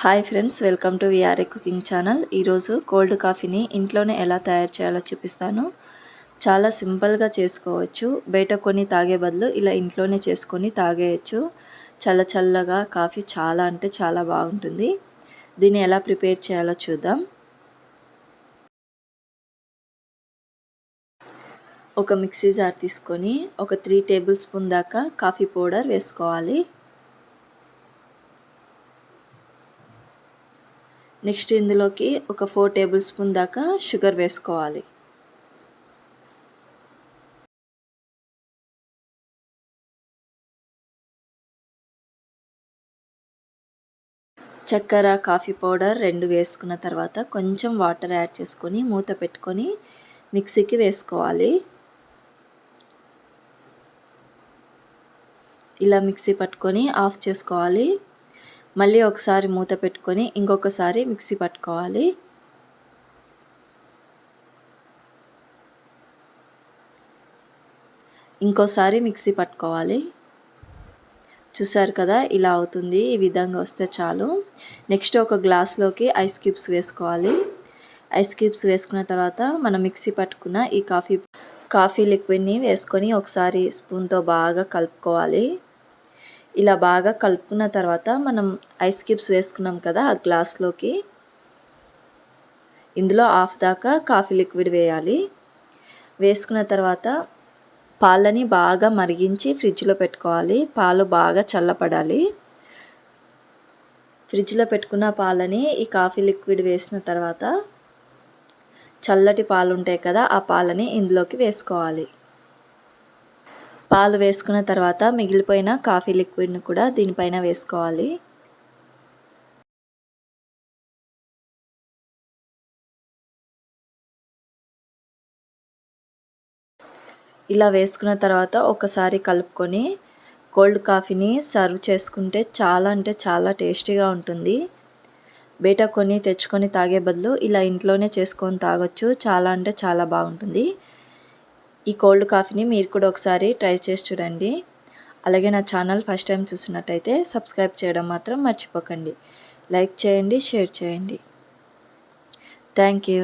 Hi friends, welcome to VRA cooking channel. ఈరోజు cold కాఫీని ఇంట్లోనే ఎలా తయారు చేయాలో చూపిస్తాను. చాలా సింపుల్గా చేసుకోవచ్చు. బయట కొని తాగే బదులు ఇలా ఇంట్లోనే చేసుకొని తాగేయచ్చు. చల్ల చల్లగా కాఫీ చాలా అంటే చాలా బాగుంటుంది. దీన్ని ఎలా ప్రిపేర్ చేయాలో చూద్దాం. ఒక మిక్సీ జార్ తీసుకొని ఒక 3 టేబుల్ స్పూన్ దాకా కాఫీ పౌడర్ వేసుకోవాలి. నెక్స్ట్ ఇందులోకి ఒక 4 టేబుల్ స్పూన్ దాకా షుగర్ వేసుకోవాలి. చక్కెర, కాఫీ పౌడర్ 2 వేసుకున్న తర్వాత కొంచెం వాటర్ యాడ్ చేసుకొని మూత పెట్టుకొని మిక్సీకి వేసుకోవాలి. ఇలా మిక్సీ పట్టుకొని ఆఫ్ చేసుకోవాలి. మళ్ళీ ఒకసారి మూత పెట్టుకొని ఇంకొకసారి మిక్సీ పట్టుకోవాలి. ఇంకోసారి మిక్సీ పట్టుకోవాలి. చూసారు కదా, ఇలా అవుతుంది. ఈ విధంగా వస్తే చాలు. నెక్స్ట్ ఒక గ్లాస్లోకి ఐస్ క్యూబ్స్ వేసుకోవాలి. ఐస్ క్యూబ్స్ వేసుకున్న తర్వాత మనం మిక్సీ పట్టుకున్న ఈ కాఫీ లిక్విడ్ని వేసుకొని ఒకసారి స్పూన్తో బాగా కలుపుకోవాలి. ఇలా బాగా కలుపుకున్న తర్వాత మనం ఐస్ క్యూబ్స్ వేసుకున్నాం కదా, ఆ గ్లాస్లోకి ఇందులో హాఫ్ దాకా కాఫీ లిక్విడ్ వేయాలి. వేసుకున్న తర్వాత పాలని బాగా మరిగించి ఫ్రిడ్జ్లో పెట్టుకోవాలి. పాలు బాగా చల్లపడాలి. ఫ్రిడ్జ్లో పెట్టుకున్న పాలని ఈ కాఫీ లిక్విడ్ వేసిన తర్వాత చల్లటి పాలు ఉంటాయి కదా, ఆ పాలని ఇందులోకి వేసుకోవాలి. పాలు వేసుకున్న తర్వాత మిగిలిపోయిన కాఫీ లిక్విడ్ని కూడా దీనిపైన వేసుకోవాలి. ఇలా వేసుకున్న తర్వాత ఒకసారి కలుపుకొని కోల్డ్ కాఫీని సర్వ్ చేసుకుంటే చాలా అంటే చాలా టేస్టీగా ఉంటుంది. బయట కొని తెచ్చుకొని తాగే బదులు ఇలా ఇంట్లోనే చేసుకొని తాగొచ్చు. చాలా అంటే చాలా బాగుంటుంది. ఈ కోల్డ్ కాఫీని మీరు కూడా ఒకసారి ట్రై చేసి చూడండి. అలాగే నా ఛానల్ ఫస్ట్ టైం చూసినట్టయితే సబ్స్క్రైబ్ చేయడం మాత్రం మర్చిపోకండి. లైక్ చేయండి, షేర్ చేయండి. Thank you.